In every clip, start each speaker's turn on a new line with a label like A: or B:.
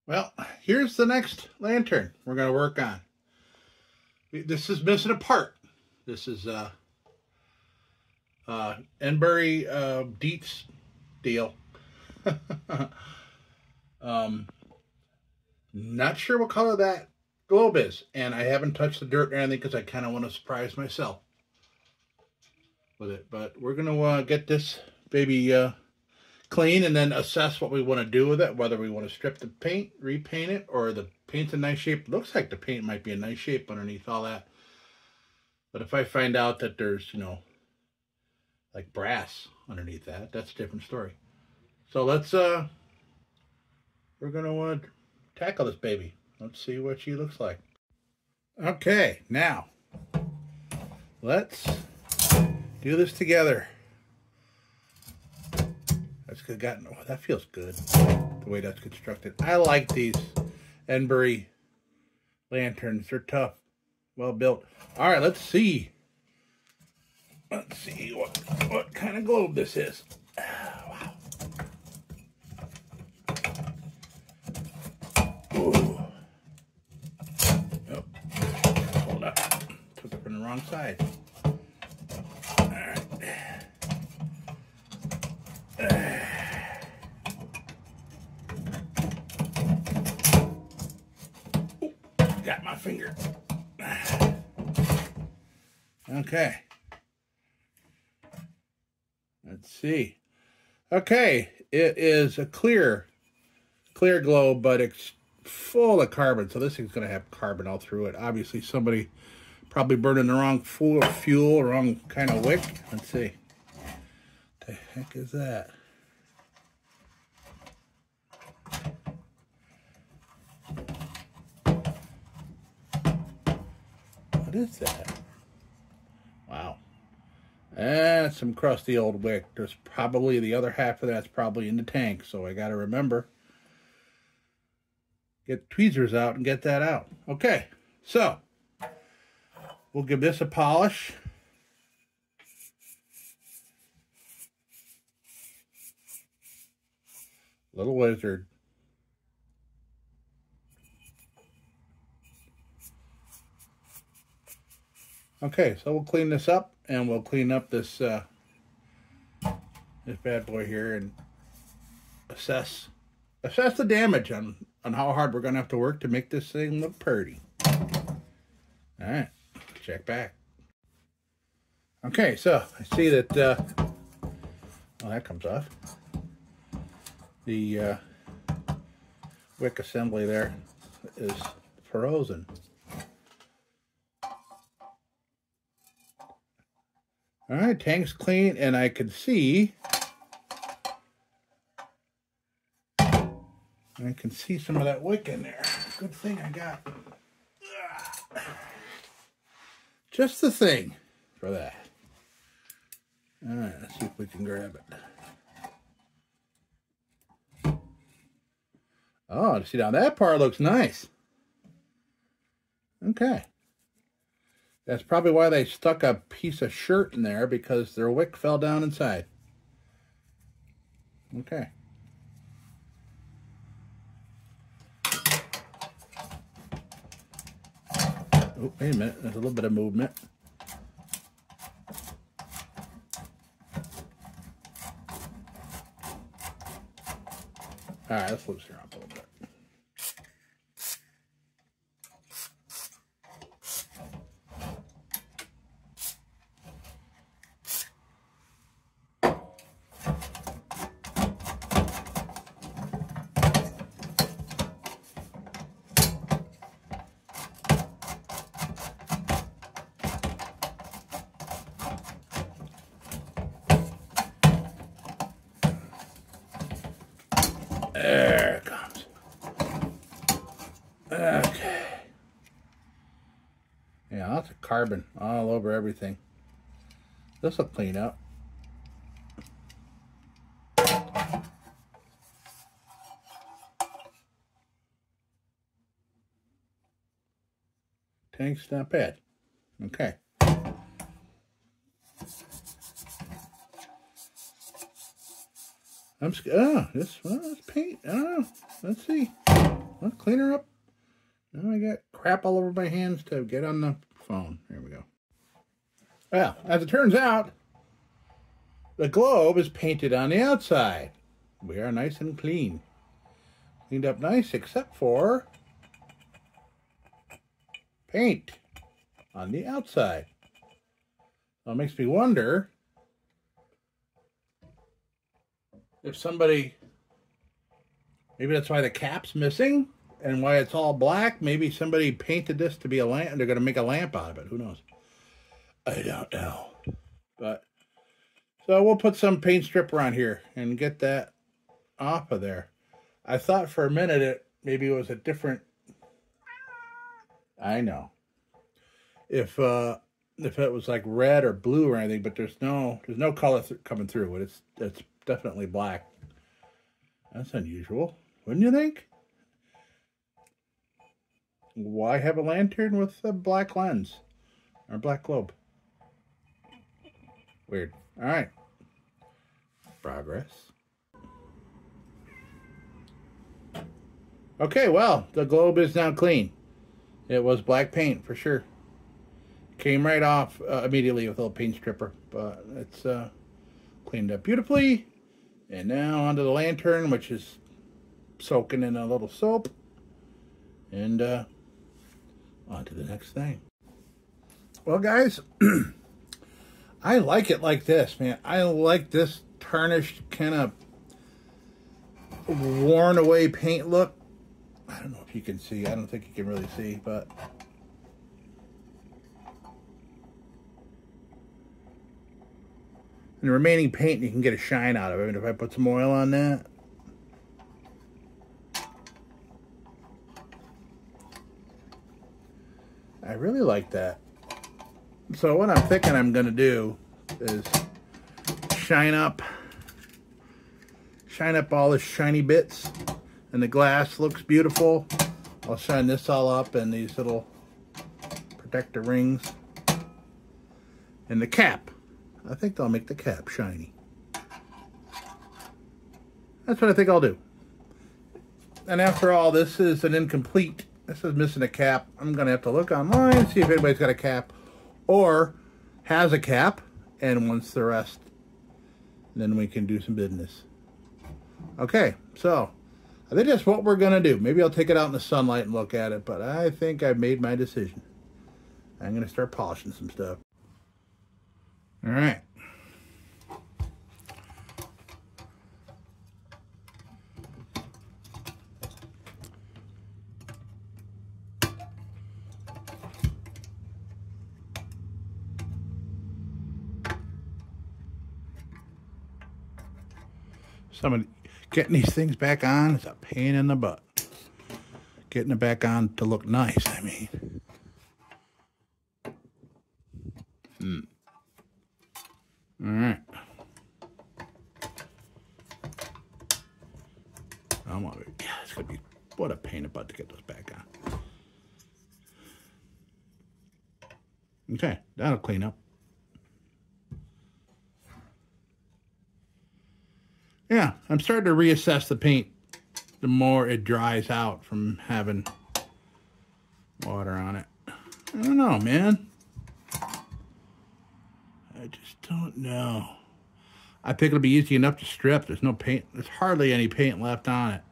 A: Well, here's the next lantern we're going to work on. This is missing a part. This is Embury Dietz deal. Not sure what color that globe is, and I haven't touched the dirt or anything because I kind of want to surprise myself with it. But we're going to get this baby clean and then assess what we want to do with it, whether we want to strip the paint, repaint it, or the paint's a nice shape. Looks like the paint might be a nice shape underneath all that. But if I find out that there's, like brass underneath that, that's a different story. So let's, we're going to tackle this baby. Let's see what she looks like. Okay, now, let's do this together. Oh, that feels good, the way that's constructed. I like these Embury lanterns. They're tough, well built. All right, let's see. Let's see what kind of globe this is. Wow. Ooh. Oh, hold up. Took it from the wrong side. All right. Got my finger. Okay. Let's see. Okay, it is a clear globe, but it's full of carbon. So this thing's going to have carbon all through it. Obviously, somebody probably burning the wrong fuel, wrong kind of wick. Let's see. What the heck is that? What is that? Wow. That's some crusty old wick. There's probably the other half of that's probably in the tank, so I got to remember. Get tweezers out and get that out. Okay, so we'll give this a polish. Little wizard. Okay, so we'll clean this up, and we'll clean up this this bad boy here and assess the damage on how hard we're gonna have to work to make this thing look pretty. All right, check back. Okay, so I see that well, that comes off. The wick assembly there is frozen. All right, tank's clean, and I can see some of that wick in there. Good thing I got just the thing for that. All right, let's see if we can grab it. Oh, see, now that part looks nice. Okay. That's probably why they stuck a piece of shirt in there, because their wick fell down inside. Okay. Oh, wait a minute. There's a little bit of movement. All right, let's loosen her up a little bit. There it comes. Okay. Yeah, lots of carbon all over everything. This will clean up. Tank's not bad. Okay. This paint. Let's see. Let's clean her up. Now I got crap all over my hands to get on the phone. There we go. Well, as it turns out, the globe is painted on the outside. We are nice and clean. Cleaned up nice, except for paint on the outside. So it makes me wonder if somebody, maybe that's why the cap's missing and why it's all black. Maybe somebody painted this to be a lamp. They're going to make a lamp out of it. Who knows? I don't know. But so we'll put some paint strip around here and get that off of there. I thought for a minute maybe it was a different. I know. If it was like red or blue or anything, but there's no color coming through it. It's definitely black. That's unusual, wouldn't you think? Why have a lantern with a black lens or black globe? Weird. All right. Progress. Okay, well, the globe is now clean. It was black paint for sure. Came right off immediately with a little paint stripper, but it's cleaned up beautifully. And now onto the lantern, which is soaking in a little soap. And on to the next thing. Well, guys, I like it like this, man. I like this tarnished, kind of worn away paint look. I don't know if you can see. I don't think you can really see, but and the remaining paint, you can get a shine out of it. And if I put some oil on that, I really like that. So what I'm thinking I'm going to do is shine up all the shiny bits. And the glass looks beautiful. I'll shine this all up and these little protector rings. And the cap. I think they'll make the cap shiny. That's what I think I'll do. And after all, this is an incomplete. This is missing a cap. I'm going to have to look online and see if anybody's got a cap. Or has a cap and wants the rest. Then we can do some business. Okay, so I think that's what we're going to do. Maybe I'll take it out in the sunlight and look at it, but I think I've made my decision. I'm going to start polishing some stuff. All right. Getting these things back on is a pain in the butt. Getting it back on to look nice, I mean. All right. Yeah, it's gonna be what a pain in the butt to get those back on. Okay, that'll clean up. Yeah, I'm starting to reassess the paint the more it dries out from having water on it. I don't know, man. I just don't know. I think it'll be easy enough to strip. There's no paint. There's hardly any paint left on it.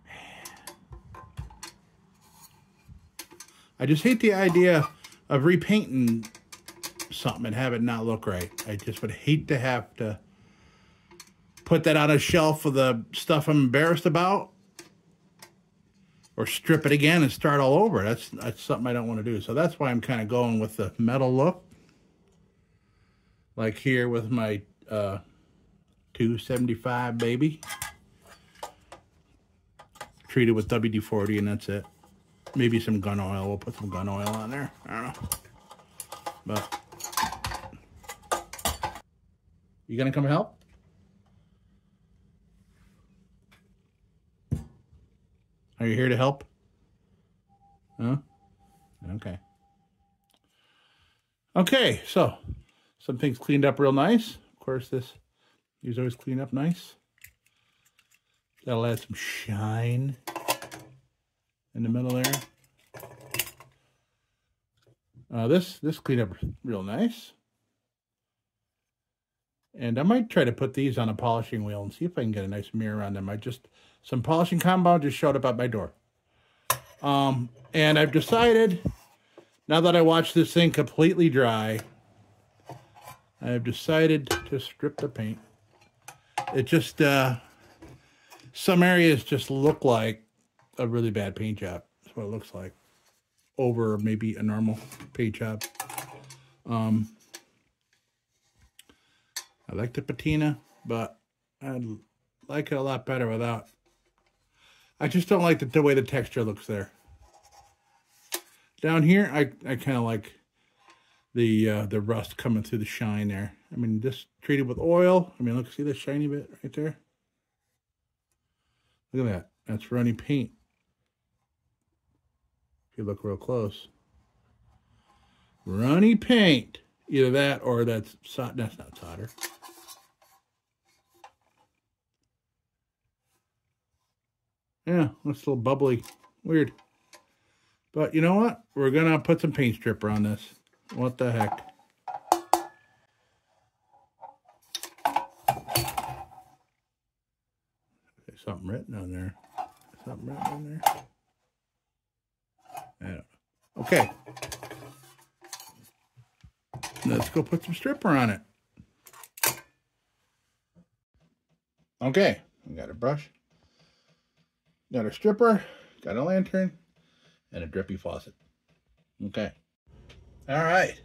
A: Man. I just hate the idea of repainting something and have it not look right. I just would hate to have to put that on a shelf with the stuff I'm embarrassed about, or strip it again and start all over. That's something I don't want to do. So that's why I'm kind of going with the metal look. Like here with my 275 baby. Treated with WD-40 and that's it. Maybe some gun oil. We'll put some gun oil on there. I don't know. But you gonna come help? Are you here to help? Huh? Okay. Okay, so some things cleaned up real nice. Of course, these always clean up nice. That'll add some shine in the middle there. This cleanup is real nice. And I might try to put these on a polishing wheel and see if I can get a nice mirror on them. Some polishing compound just showed up at my door. And I've decided, now that I watched this thing completely dry, I've decided to strip the paint. It just, some areas just look like a really bad paint job. That's what it looks like. Over maybe a normal paint job. I like the patina, but I like it a lot better without. I just don't like the way the texture looks there. Down here, I kind of like the rust coming through the shine there. I mean, this treated with oil. I mean, look, see the shiny bit right there? Look at that. That's runny paint. If you look real close. Runny paint. Either that or that's solder. That's not solder. Yeah, looks a little bubbly. Weird. But you know what? We're going to put some paint stripper on this. What the heck? Okay, something written on there. Something written on there. I don't know. Okay. Let's go put some stripper on it. Okay. We got a brush. Got a stripper. Got a lantern. And a drippy faucet. Okay. All right.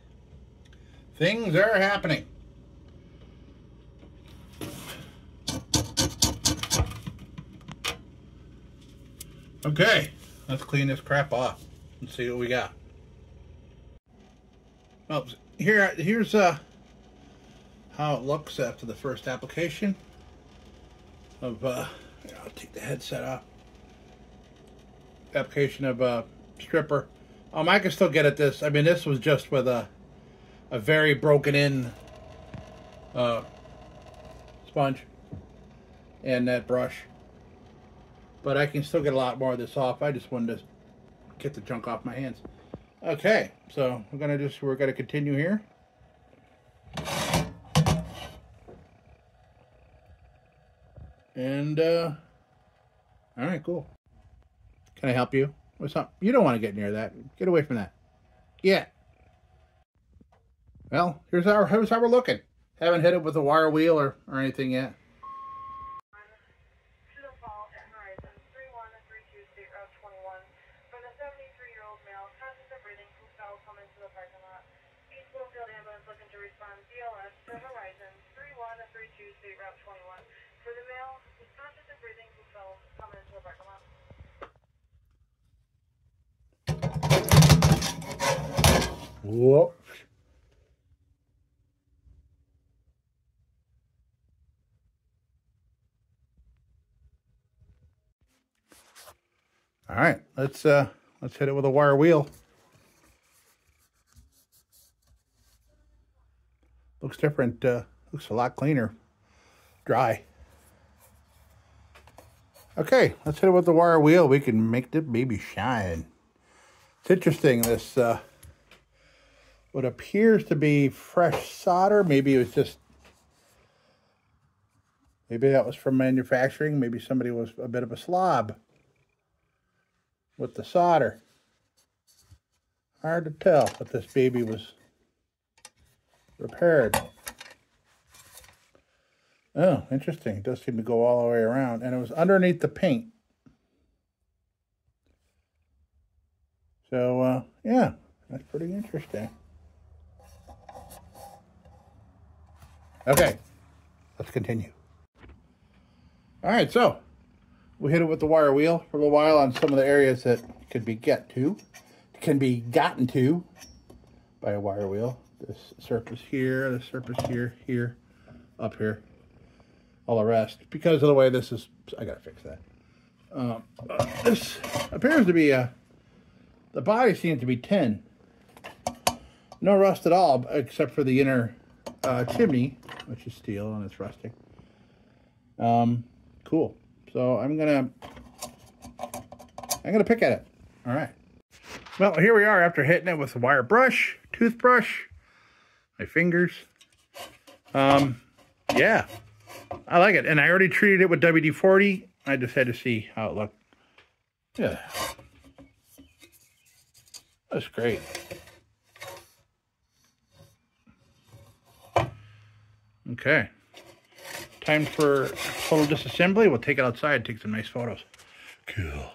A: Things are happening. Okay. Let's clean this crap off and see what we got. Well, here's how it looks after the first application of I'll take the headset off. Application of stripper. I can still get at this. I mean, this was just with a very broken in sponge and that brush, but I can still get a lot more of this off. I just wanted to get the junk off my hands. Okay, so we're gonna continue here. And all right, cool. Can I help you? What's up? You don't want to get near that. Get away from that. Yeah. Well, here's how we're looking. Haven't hit it with a wire wheel or anything yet.
B: For the male who's conscious and breathing who fell coming into the parking lot.
A: Whoop. All right, let's hit it with a wire wheel. Looks different. Looks a lot cleaner. Dry. Okay, let's hit it with the wire wheel. We can make the baby shine. It's interesting. This what appears to be fresh solder. Maybe it was just. Maybe that was from manufacturing. Maybe somebody was a bit of a slob with the solder. Hard to tell, but this baby was repaired. Oh, interesting. It does seem to go all the way around. And it was underneath the paint. So, yeah, that's pretty interesting. Okay, let's continue. All right, so we hit it with the wire wheel for a little while on some of the areas that can be gotten to by a wire wheel. This surface here, this surface here, here, up here, all the rest. Because of the way this is, I gotta fix that. This appears to be the body seems to be tin. No rust at all, except for the inner chimney, which is steel and it's rusting. Cool. So I'm gonna pick at it. All right. Well, here we are after hitting it with a wire brush, toothbrush, my fingers. Yeah, I like it. And I already treated it with WD-40. I just had to see how it looked. Yeah. That's great. Okay. Time for total disassembly. We'll take it outside, take some nice photos. Cool.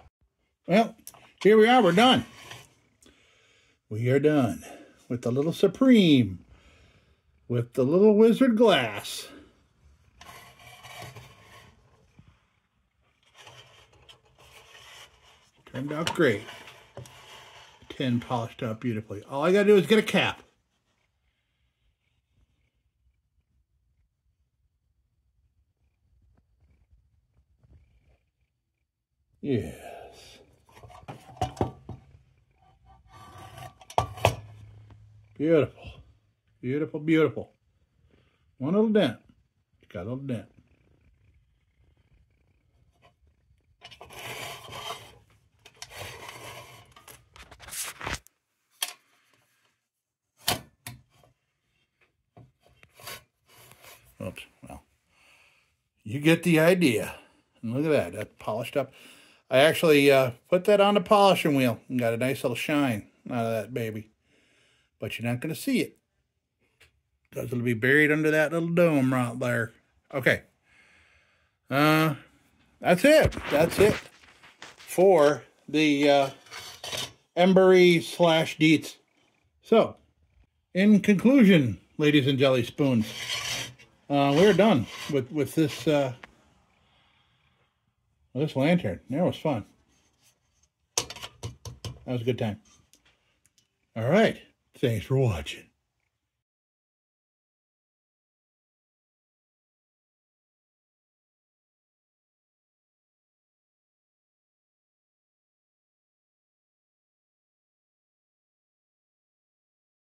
A: Well, here we are. We're done. We are done with the little Supreme, with the little Wizard glass. Turned out great. Tin polished up beautifully. All I gotta do is get a cap. Yes. Beautiful. Beautiful, beautiful. One little dent. It's got a little dent. Oops, well, you get the idea. And look at that, that's polished up. I actually put that on the polishing wheel and got a nice little shine out of that baby. But you're not going to see it, because it'll be buried under that little dome right there. Okay. That's it. That's it for the Embury / Dietz. So, in conclusion, ladies and jelly spoons, we're done with this this lantern. That was fun. That was a good time. All right. Thanks for watching.